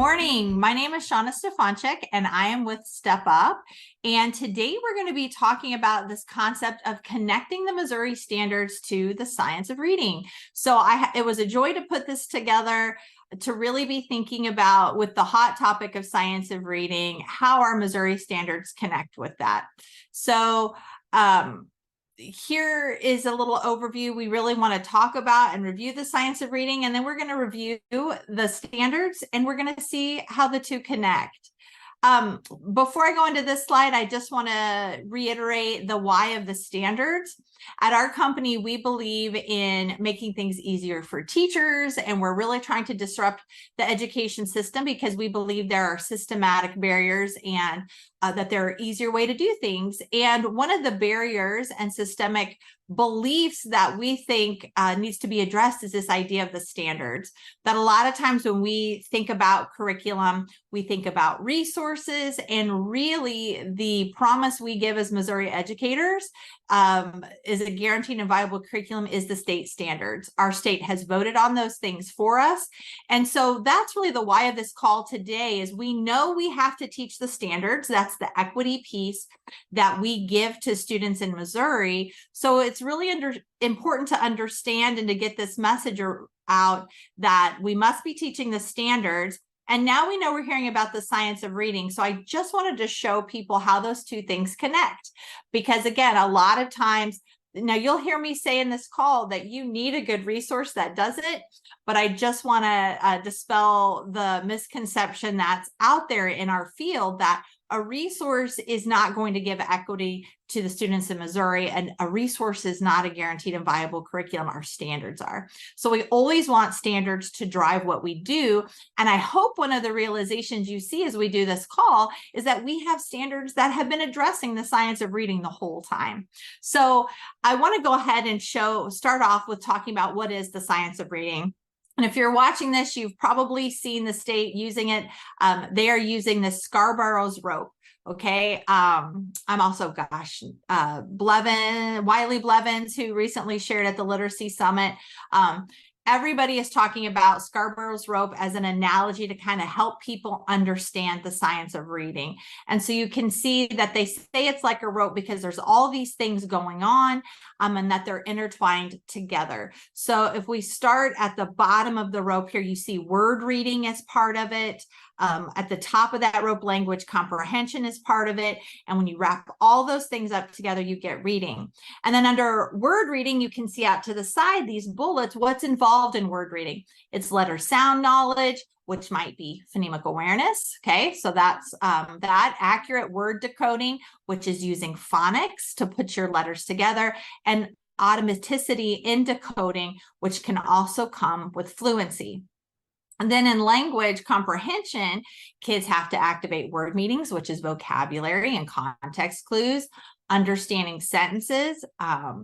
morning. My name is Shauna Stefanchik, and I am with Step Up. And today we're going to be talking about this concept of connecting the Missouri standards to the science of reading. So it was a joy to put this together, to really be thinking about, with the hot topic of science of reading, how our Missouri standards connect with that. So here is a little overview. We really want to talk about and review the science of reading, and then we're going to review the standards, and we're going to see how the two connect. Before I go into this slide, I just want to reiterate the why of the standards. At our company, we believe in making things easier for teachers, and we're really trying to disrupt the education system because we believe there are systematic barriers and that there are easier way to do things. And one of the barriers and systemic beliefs that we think needs to be addressed is this idea of the standards. That a lot of times when we think about curriculum, we think about resources, and really the promise we give as Missouri educators is a guaranteed and viable curriculum is the state standards. Our state has voted on those things for us. And so that's really the why of this call today, is we know we have to teach the standards. That's the equity piece that we give to students in Missouri. So it's really important to understand and to get this message out that we must be teaching the standards. And now we know we're hearing about the science of reading. So I just wanted to show people how those two things connect. Because again, a lot of times, now you'll hear me say in this call that you need a good resource that does it, but I just want to dispel the misconception that's out there in our field that a resource is not going to give equity to the students in Missouri, and a resource is not a guaranteed and viable curriculum. Our standards are. So we always want standards to drive what we do. And I hope one of the realizations you see as we do this call is that we have standards that have been addressing the science of reading the whole time. So I want to go ahead and start off with talking about what is the science of reading. And if you're watching this, you've probably seen the state using it. They are using the Scarborough's rope. Okay. I'm also, Wiley Blevins, who recently shared at the Literacy Summit. Everybody is talking about Scarborough's rope as an analogy to kind of help people understand the science of reading. And so you can see that they say it's like a rope because there's all these things going on, and that they're intertwined together. So if we start at the bottom of the rope here, you see word reading as part of it. At the top of that rope, language comprehension is part of it. And when you wrap all those things up together, you get reading. And then under word reading, you can see out to the side, these bullets, what's involved in word reading. It's letter sound knowledge, which might be phonemic awareness. Okay, so that's that accurate word decoding, which is using phonics to put your letters together, and automaticity in decoding, which can also come with fluency. And then in language comprehension, kids have to activate word meanings, which is vocabulary and context clues, understanding sentences,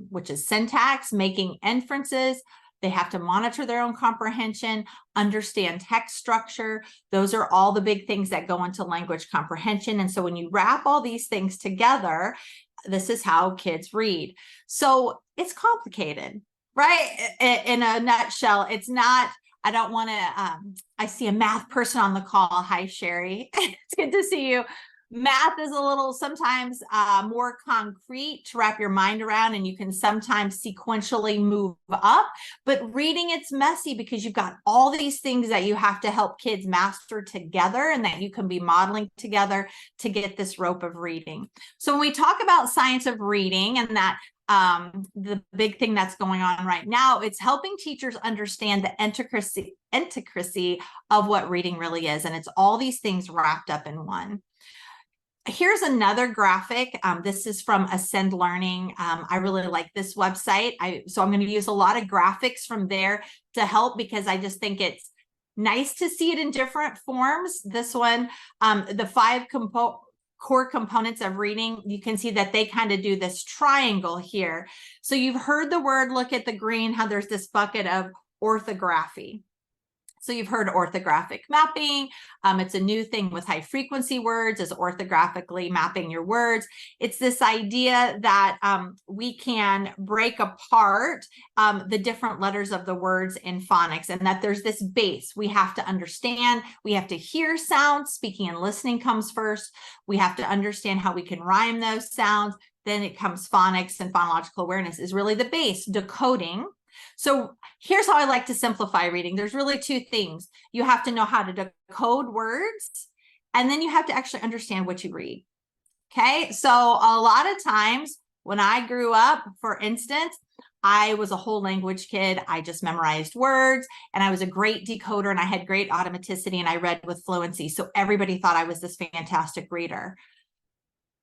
which is syntax, making inferences. They have to monitor their own comprehension, understand text structure. Those are all the big things that go into language comprehension. And so when you wrap all these things together, this is how kids read. So it's complicated, right? In a nutshell, it's not. I don't want to, I see a math person on the call. Hi, Sherry. It's good to see you. Math is a little sometimes more concrete to wrap your mind around, and you can sometimes sequentially move up. But reading, it's messy because you've got all these things that you have to help kids master together and that you can be modeling together to get this rope of reading. So when we talk about science of reading, and that the big thing that's going on right now, it's helping teachers understand the intricacy of what reading really is. And it's all these things wrapped up in one. Here's another graphic. This is from Ascend Learning. I really like this website. So I'm going to use a lot of graphics from there to help, because I just think it's nice to see it in different forms. This one, the 5 core components of reading, you can see that they kind of do this triangle here. So you've heard the word, look at the green, how there's this bucket of orthography. So you've heard orthographic mapping. It's a new thing with high frequency words, is orthographically mapping your words. It's this idea that we can break apart the different letters of the words in phonics, and that there's this base we have to understand. We have to hear sounds. Speaking and listening comes first. We have to understand how we can rhyme those sounds. Then it comes phonics, and phonological awareness is really the base, decoding. So here's how I like to simplify reading. There's really two things. You have to know how to decode words, and then you have to actually understand what you read. Okay, so a lot of times when I grew up, for instance, I was a whole language kid. I just memorized words, and I was a great decoder, and I had great automaticity, and I read with fluency. So everybody thought I was this fantastic reader.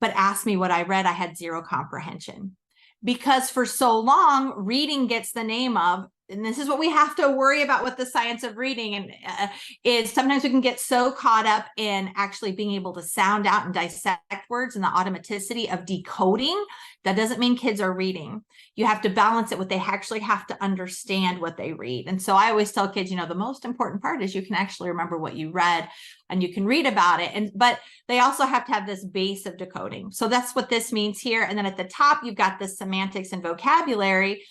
But ask me what I read, I had zero comprehension. Because for so long, reading gets the name of, and this is what we have to worry about with the science of reading, and is sometimes we can get so caught up in actually being able to sound out and dissect words and the automaticity of decoding. That doesn't mean kids are reading. You have to balance it with, they actually have to understand what they read. And so I always tell kids, the most important part is you can actually remember what you read, and you can read about it. But they also have to have this base of decoding. So that's what this means here. And then at the top, you've got the semantics and vocabulary.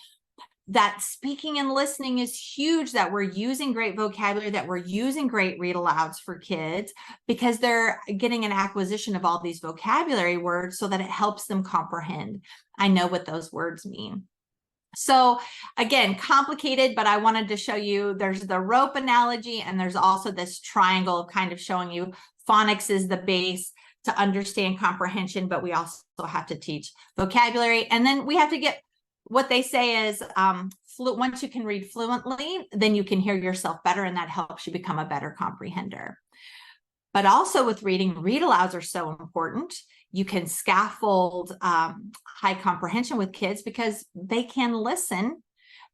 That speaking and listening is huge, that we're using great vocabulary, that we're using great read alouds for kids, because they're getting an acquisition of all these vocabulary words so that it helps them comprehend. I know what those words mean. So again, complicated, but I wanted to show you there's the rope analogy, and there's also this triangle kind of showing you phonics is the base to understand comprehension, but we also have to teach vocabulary. And then we have to get, what they say is once you can read fluently, then you can hear yourself better, and that helps you become a better comprehender. But also with reading, read alouds are so important. You can scaffold high comprehension with kids because they can listen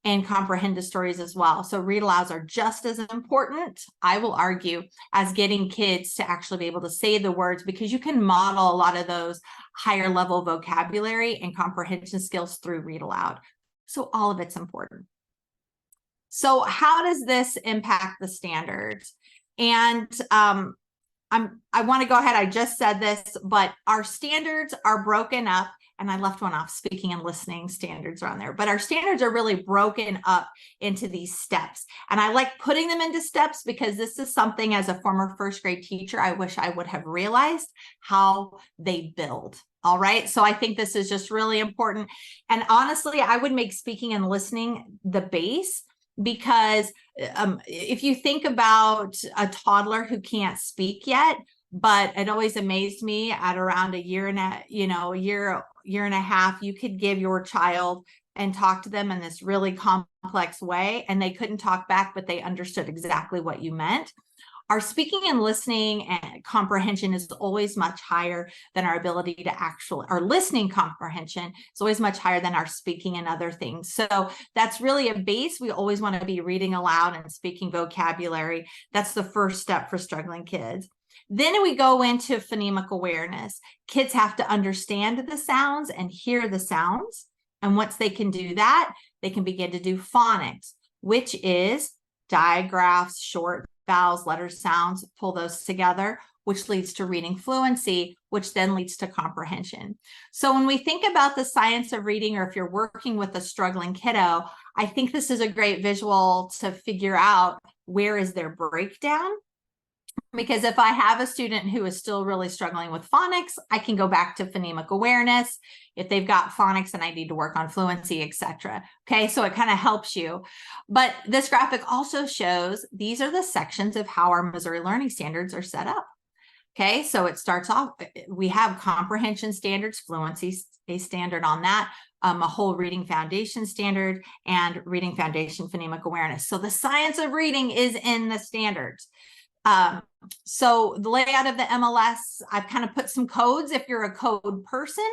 and comprehend the stories as well. So read alouds are just as important, I will argue, as getting kids to actually be able to say the words, because you can model a lot of those higher level vocabulary and comprehension skills through read aloud. So all of it's important. So how does this impact the standards? And I want to go ahead, I just said this, but our standards are broken up, and I left one off, speaking and listening standards are on there, but our standards are really broken up into these steps. And I like putting them into steps because this is something, as a former first grade teacher, I wish I would have realized how they build. All right. So I think this is just really important. And honestly, I would make speaking and listening the base, because if you think about a toddler who can't speak yet, but it always amazed me at around a year and a half, you could give your child and talk to them in this really complex way, and they couldn't talk back, but they understood exactly what you meant. Our speaking and listening and comprehension is always much higher than our ability to our listening comprehension is always much higher than our speaking and other things. So that's really a base. We always want to be reading aloud and speaking vocabulary. That's the first step for struggling kids. Then we go into phonemic awareness. Kids have to understand the sounds and hear the sounds. And once they can do that, they can begin to do phonics, which is digraphs, short vowels, letters, sounds, pull those together, which leads to reading fluency, which then leads to comprehension. So when we think about the science of reading, or if you're working with a struggling kiddo, I think this is a great visual to figure out where is their breakdown. Because if I have a student who is still really struggling with phonics, I can go back to phonemic awareness. If they've got phonics and I need to work on fluency, etc. Okay, so it kind of helps you. But this graphic also shows these are the sections of how our Missouri learning standards are set up. Okay, so it starts off, we have comprehension standards, fluency, a standard on that, a whole reading foundation standard, and reading foundation phonemic awareness. So the science of reading is in the standards. So the layout of the MLS, I've kind of put some codes if you're a code person,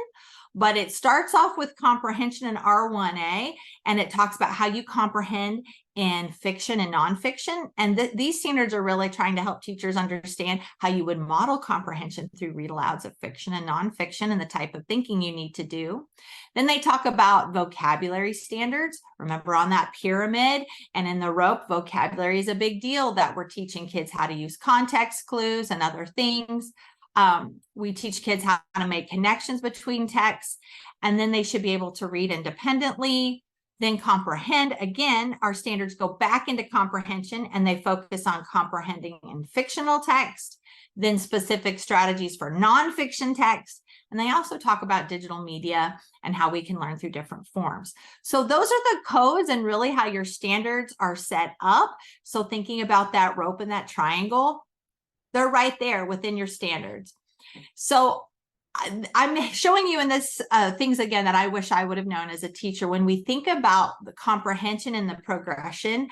but it starts off with comprehension in R1A, and it talks about how you comprehend in fiction and nonfiction. And these standards are really trying to help teachers understand how you would model comprehension through read alouds of fiction and nonfiction and the type of thinking you need to do. Then they talk about vocabulary standards. Remember, on that pyramid and in the rope, vocabulary is a big deal, that we're teaching kids how to use context clues and other things. We teach kids how to make connections between texts, and then they should be able to read independently. Then comprehend. Again, our standards go back into comprehension, and they focus on comprehending in fictional text, then specific strategies for nonfiction text. And they also talk about digital media and how we can learn through different forms. So those are the codes and really how your standards are set up. So thinking about that rope and that triangle, they're right there within your standards. So I'm showing you in this things again that I wish I would have known as a teacher. When we think about the comprehension and the progression,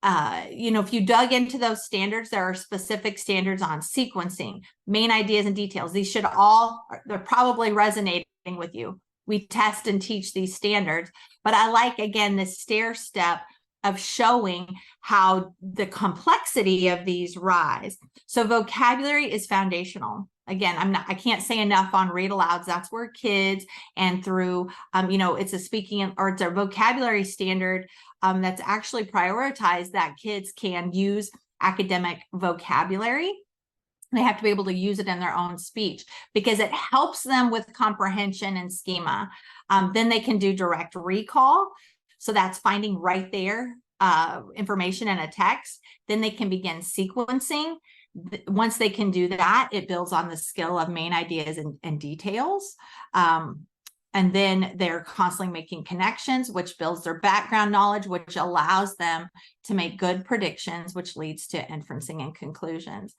if you dug into those standards, there are specific standards on sequencing, main ideas and details. These should they're probably resonating with you. We test and teach these standards, but I like, again, this stair step of showing how the complexity of these rise. So vocabulary is foundational. Again, I can't say enough on read alouds. That's where kids, and through, it's a speaking or it's a vocabulary standard that's actually prioritized that kids can use academic vocabulary. They have to be able to use it in their own speech because it helps them with comprehension and schema. Then they can do direct recall. So that's finding right there information in a text. Then they can begin sequencing. Once they can do that, it builds on the skill of main ideas and details. And then they're constantly making connections, which builds their background knowledge, which allows them to make good predictions, which leads to inferencing and conclusions.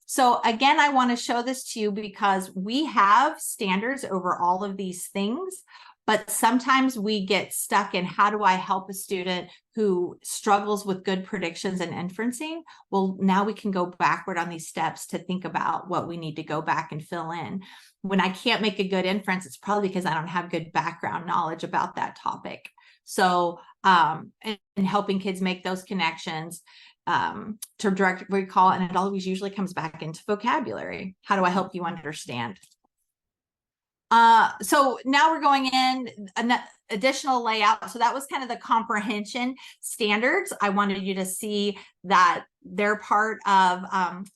So again, I want to show this to you because we have standards over all of these things, but sometimes we get stuck in how do I help a student who struggles with good predictions and inferencing? Well, now we can go backward on these steps to think about what we need to go back and fill in. When I can't make a good inference, it's probably because I don't have good background knowledge about that topic. So in helping kids make those connections, to direct recall, and it always usually comes back into vocabulary. How do I help you understand? So now we're going in an additional layout. So that was kind of the comprehension standards. I wanted you to see that they're part of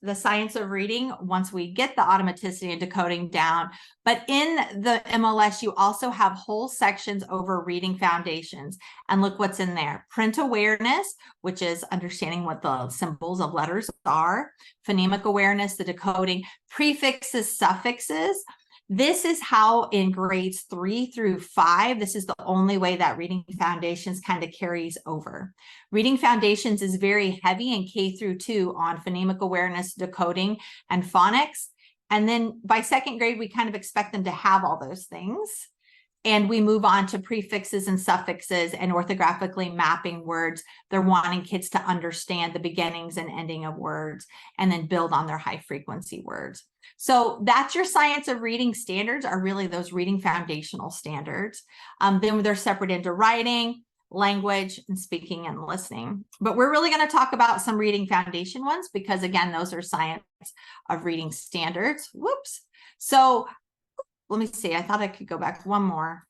the science of reading once we get the automaticity and decoding down. But in the MLS, you also have whole sections over reading foundations. And look what's in there. Print awareness, which is understanding what the symbols of letters are. Phonemic awareness, the decoding. Prefixes, suffixes. This is how in grades 3 through 5, this is the only way that reading foundations kind of carries over. Reading foundations is very heavy in K through 2 on phonemic awareness, decoding, and phonics. And then by 2nd grade, we kind of expect them to have all those things. And we move on to prefixes and suffixes and orthographically mapping words. They're wanting kids to understand the beginnings and ending of words and then build on their high frequency words. So that's your science of reading standards, are really those reading foundational standards. Then they're separate into writing, language, and speaking and listening. But we're really going to talk about some reading foundation ones because, again, those are science of reading standards. Whoops. So let me see. I thought I could go back one more.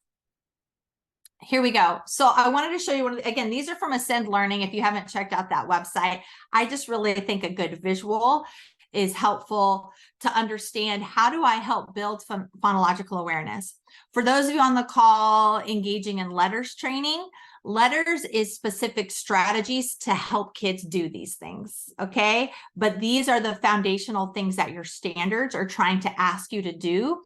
Here we go. So I wanted to show you, again, these are from Ascend Learning. If you haven't checked out that website, I just really think a good visual is helpful to understand how do I help build phonological awareness. For those of you on the call engaging in letters training, letters is specific strategies to help kids do these things, okay? But these are the foundational things that your standards are trying to ask you to do.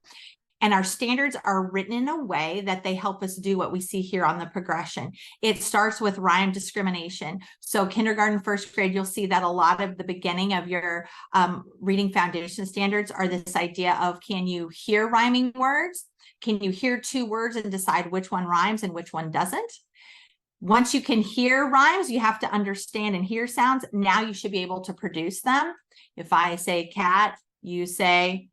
And our standards are written in a way that they help us do what we see here on the progression. It starts with rhyme discrimination. So kindergarten, 1st grade, you'll see that a lot of the beginning of your reading foundation standards are this idea of, can you hear rhyming words? Can you hear 2 words and decide which one rhymes and which one doesn't? Once you can hear rhymes, you have to understand and hear sounds. Now you should be able to produce them. If I say cat, you say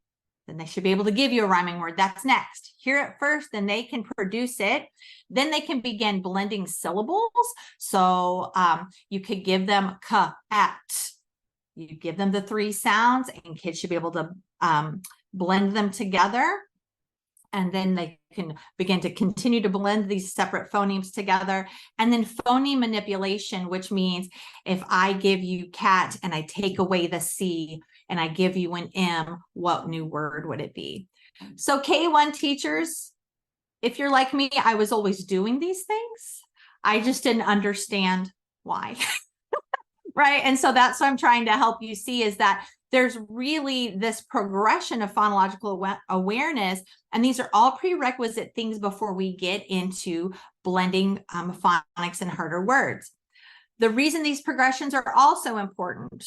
Then they should be able to give you a rhyming word. That's next. Hear it first, then they can produce it. Then they can begin blending syllables. So you could give them ka, at. You give them the 3 sounds, and kids should be able to blend them together. And then they can begin to continue to blend these separate phonemes together. And then phoneme manipulation, which means if I give you cat and I take away the C and I give you an M, what new word would it be? So K1 teachers, if you're like me, I was always doing these things. I just didn't understand why. Right. And so that's what I'm trying to help you see, is that there's really this progression of phonological awareness. And these are all prerequisite things before we get into blending phonics and harder words. The reason these progressions are also important,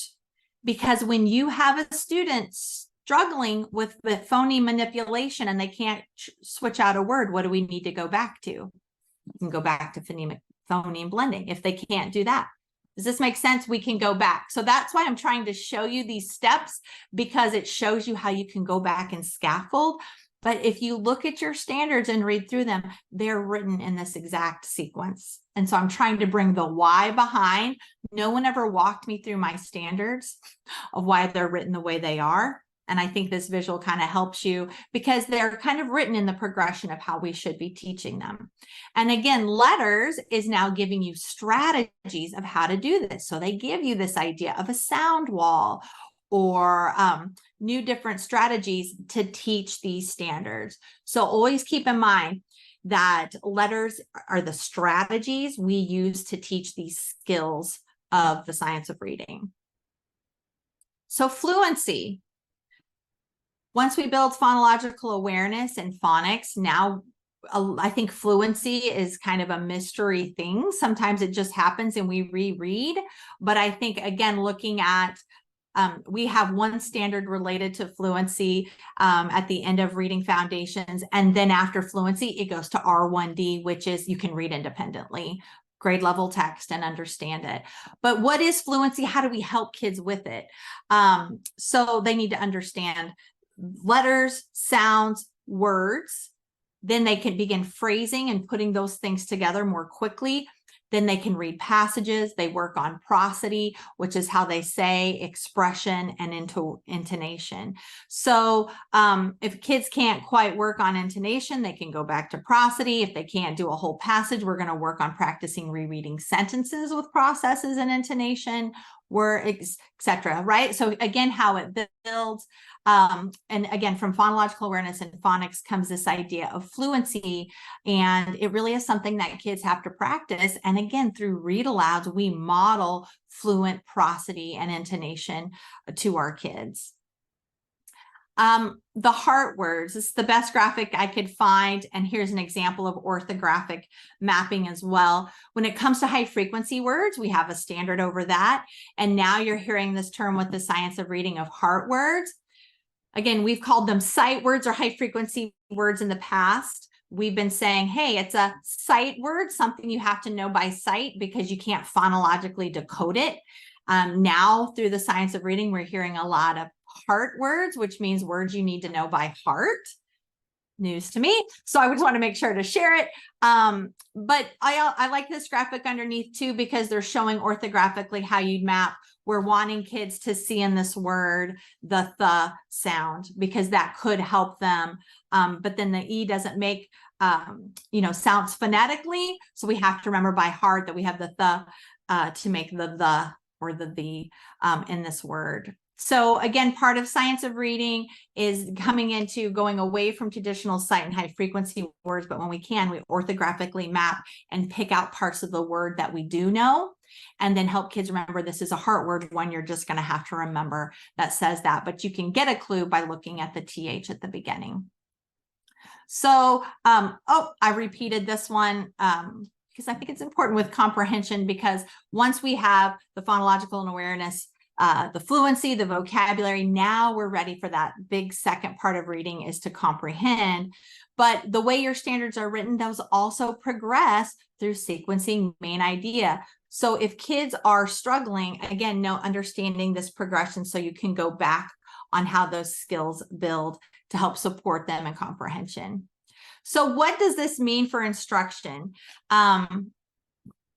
because when you have a student struggling with the phoneme manipulation and they can't switch out a word, what do we need to go back to? You can go back to phoneme blending if they can't do that. Does this make sense? We can go back. So that's why I'm trying to show you these steps, because it shows you how you can go back and scaffold. But if you look at your standards and read through them, they're written in this exact sequence. And so I'm trying to bring the why behind. No one ever walked me through my standards of why they're written the way they are. And I think this visual kind of helps you, because they're kind of written in the progression of how we should be teaching them. And again, letters is now giving you strategies of how to do this. So they give you this idea of a sound wall, or new different strategies to teach these standards. So always keep in mind that letters are the strategies we use to teach these skills of the science of reading. So fluency. Once we build phonological awareness and phonics, now I think fluency is kind of a mystery thing. Sometimes it just happens and we reread. But I think, again, looking at, we have one standard related to fluency at the end of reading foundations. And then after fluency, it goes to R1D, which is you can read independently, grade level text, and understand it. But what is fluency? How do we help kids with it? So they need to understand letters, sounds, words. Then they can begin phrasing and putting those things together more quickly. Then they can read passages. They work on prosody, which is how they say, expression, and intonation. So if kids can't quite work on intonation, they can go back to prosody. If they can't do a whole passage, we're going to work on practicing rereading sentences with processes and intonation, etc. Right? So again, how it builds. And again, from phonological awareness and phonics comes this idea of fluency. And it really is something that kids have to practice. And again, through read alouds, we model fluent prosody and intonation to our kids. The heart words, this is the best graphic I could find. And here's an example of orthographic mapping as well. When it comes to high frequency words, we have a standard over that. And now you're hearing this term with the science of reading of heart words. Again, we've called them sight words or high frequency words in the past. We've been saying, hey, it's a sight word, something you have to know by sight because you can't phonologically decode it. Now, through the science of reading, we're hearing a lot of heart words, which means words you need to know by heart. News to me. So I just want to make sure to share it. But I like this graphic underneath too, because they're showing orthographically how you'd map. We're wanting kids to see in this word the th sound, because that could help them. But then the E doesn't make sounds phonetically. So we have to remember by heart that we have the th to make the or the in this word. So again, part of science of reading is coming into going away from traditional sight and high frequency words. But when we can, we orthographically map and pick out parts of the word that we do know, and then help kids remember this is a heart word, one you're just going to have to remember that says that. But you can get a clue by looking at the TH at the beginning. So, I repeated this one because I think it's important with comprehension, because once we have the phonological and awareness, the fluency, the vocabulary, now we're ready for that big second part of reading, is to comprehend. But the way your standards are written, those also progress through sequencing main idea. So if kids are struggling, again, understanding this progression so you can go back on how those skills build to help support them in comprehension. So what does this mean for instruction? And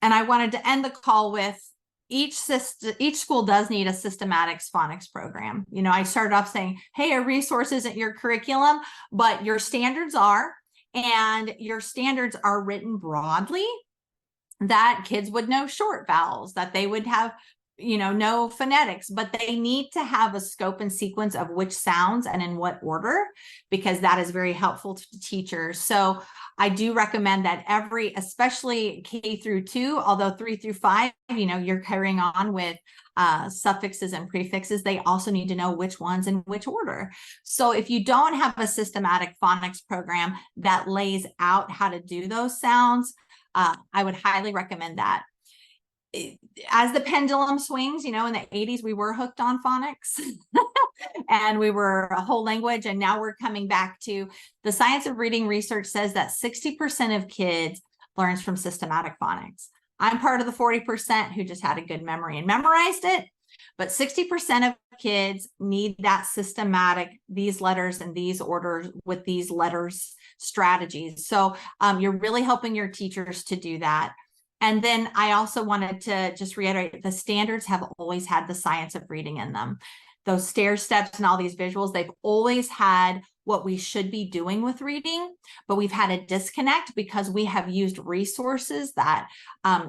I wanted to end the call with each school does need a systematic phonics program. You know, I started off saying, hey, a resource isn't your curriculum, but your standards are, and your standards are written broadly that kids would know short vowels, that they would have, you know phonetics, but they need to have a scope and sequence of which sounds and in what order, because that is very helpful to teachers. So I do recommend that especially K through 2, although 3 through 5, you know, you're carrying on with suffixes and prefixes, they also need to know which ones in which order. So if you don't have a systematic phonics program that lays out how to do those sounds, I would highly recommend that. As the pendulum swings, you know, in the 80s, we were hooked on phonics and we were a whole language. And now we're coming back to the science of reading. Research says that 60% of kids learns from systematic phonics. I'm part of the 40% who just had a good memory and memorized it. But 60% of kids need that systematic, these letters and these orders with these letters strategies. So you're really helping your teachers to do that. And then I also wanted to just reiterate, the standards have always had the science of reading in them. Those stair steps and all these visuals, they've always had what we should be doing with reading, but we've had a disconnect because we have used resources that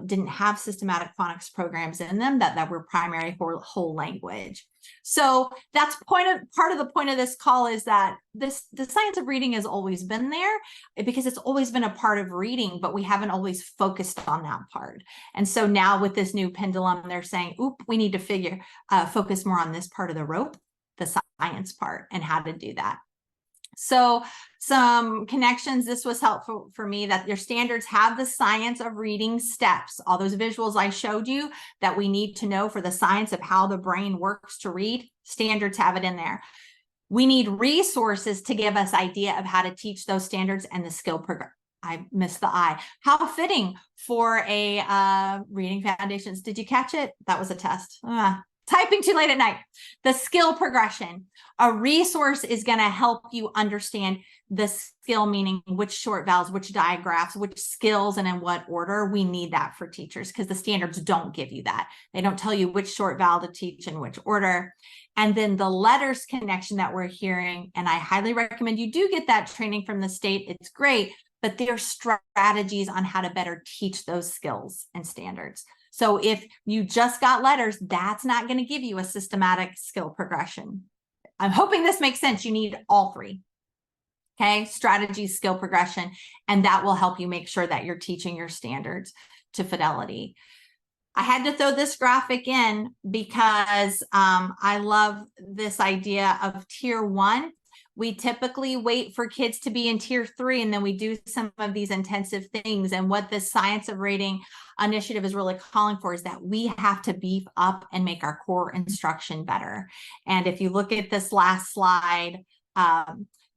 didn't have systematic phonics programs in them that were primary for whole language. So that's part of the point of this call is that the science of reading has always been there because it's always been a part of reading, but we haven't always focused on that part. And so now with this new pendulum, they're saying, oop, we need to focus more on this part of the rope, the science part, and how to do that. So some connections, this was helpful for me, that your standards have the science of reading steps, all those visuals I showed you that we need to know for the science of how the brain works to read. Standards have it in there. We need resources to give us idea of how to teach those standards and the skill progression. I missed the I. How fitting for a reading foundations. Did you catch it? That was a test. Typing too late at night. The skill progression. A resource is going to help you understand the skill, meaning which short vowels, which digraphs, which skills, and in what order. We need that for teachers because the standards don't give you that. They don't tell you which short vowel to teach in which order. And then the letters connection that we're hearing, and I highly recommend you do get that training from the state. It's great, but there are strategies on how to better teach those skills and standards. So if you just got letters, that's not going to give you a systematic skill progression. I'm hoping this makes sense. You need all three. Okay, strategy, skill progression, and that will help you make sure that you're teaching your standards to fidelity. I had to throw this graphic in because I love this idea of tier 1. We typically wait for kids to be in tier 3, and then we do some of these intensive things. And what this science of reading initiative is really calling for is that we have to beef up and make our core instruction better. And if you look at this last slide,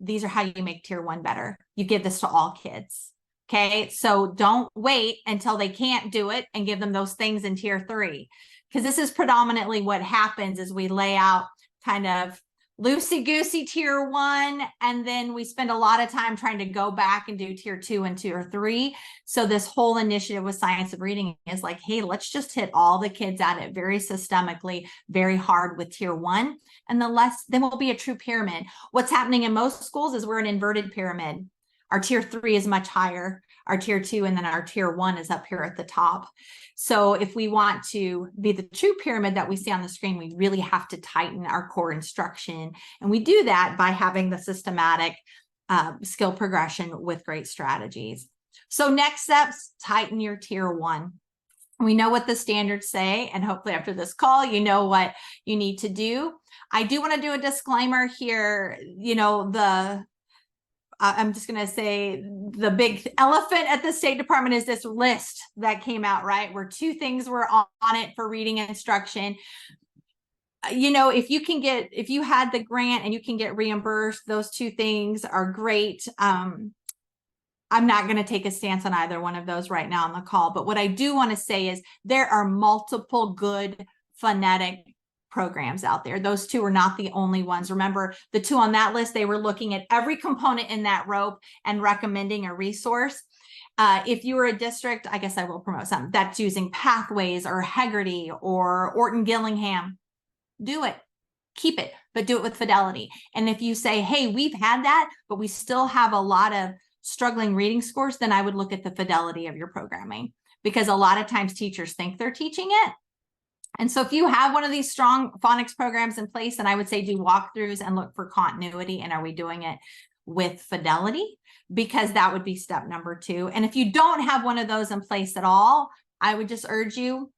these are how you make tier 1 better. You give this to all kids. Okay, so don't wait until they can't do it and give them those things in tier 3, because this is predominantly what happens is we lay out kind of loosey-goosey tier 1, and then we spend a lot of time trying to go back and do tier 2 and tier 3. So this whole initiative with science of reading is like, hey, let's just hit all the kids at it very systemically, very hard with tier 1, and then we'll be a true pyramid. What's happening in most schools is we're an inverted pyramid. Our tier 3 is much higher, our tier 2, and then our tier 1 is up here at the top. So if we want to be the true pyramid that we see on the screen, we really have to tighten our core instruction. And we do that by having the systematic skill progression with great strategies. So next steps, tighten your tier 1. We know what the standards say, and hopefully after this call, you know what you need to do. I do want to do a disclaimer here. You know, I'm just going to say the big elephant at the State Department is this list that came out, right? Where 2 things were on it for reading instruction. You know, if you had the grant and you can get reimbursed, those 2 things are great. I'm not going to take a stance on either one of those right now on the call. But what I do want to say is there are multiple good phonetic programs out there. Those two are not the only ones. Remember, the two on that list, they were looking at every component in that rope and recommending a resource. If you were a district, I guess I will promote something that's using Pathways or Hegarty or Orton Gillingham, do it. Keep it, but do it with fidelity. And if you say, hey, we've had that, but we still have a lot of struggling reading scores, then I would look at the fidelity of your programming, because a lot of times teachers think they're teaching it. And so if you have one of these strong phonics programs in place, then I would say do walkthroughs and look for continuity. And are we doing it with fidelity? Because that would be step number 2. And if you don't have one of those in place at all, I would just urge you,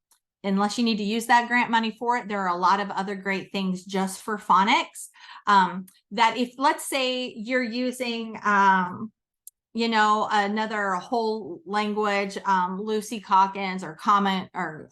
unless you need to use that grant money for it, there are a lot of other great things just for phonics. That if, let's say you're using, you know, another whole language, Lucy Calkins or Common or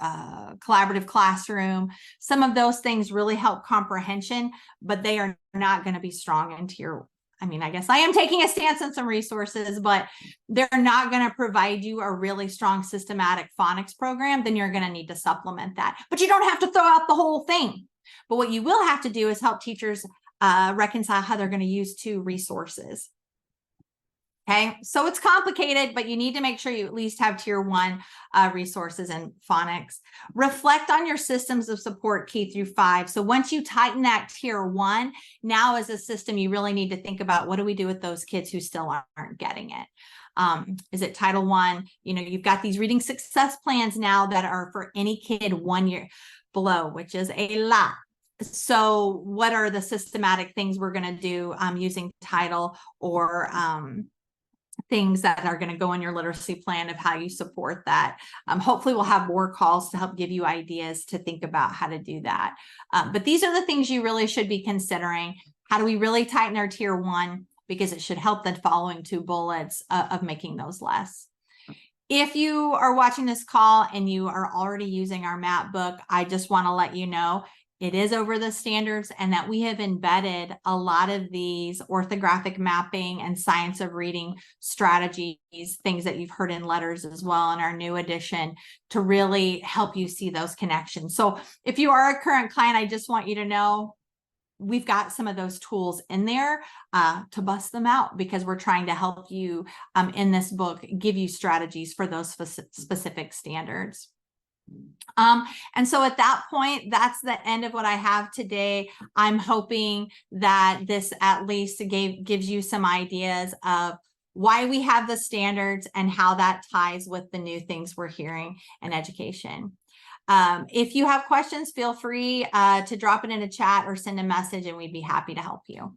Collaborative Classroom, some of those things really help comprehension, but they are not going to be strong into your, I mean, I guess I am taking a stance on some resources, but they're not going to provide you a really strong systematic phonics program. Then you're going to need to supplement that, but you don't have to throw out the whole thing. But what you will have to do is help teachers reconcile how they're going to use 2 resources. Okay, so it's complicated, but you need to make sure you at least have tier 1 resources in phonics. Reflect on your systems of support key through 5. So once you tighten that tier 1, now as a system, you really need to think about, what do we do with those kids who still aren't getting it? Is it Title I? You know, you've got these reading success plans now that are for any kid 1 year below, which is a lot. So what are the systematic things we're going to do using title or things that are going to go in your literacy plan of how you support that? Hopefully we'll have more calls to help give you ideas to think about how to do that. But these are the things you really should be considering. How do we really tighten our tier 1? Because it should help the following 2 bullets of making those less. If you are watching this call and you are already using our map book, I just want to let you know it is over the standards, and that we have embedded a lot of these orthographic mapping and science of reading strategies, things that you've heard in letters as well in our new edition, to really help you see those connections. So if you are a current client, I just want you to know we've got some of those tools in there to bust them out, because we're trying to help you in this book, give you strategies for those specific standards. And so at that point, that's the end of what I have today. I'm hoping that this at least gives you some ideas of why we have the standards and how that ties with the new things we're hearing in education. If you have questions, feel free to drop it in a chat or send a message, and we'd be happy to help you.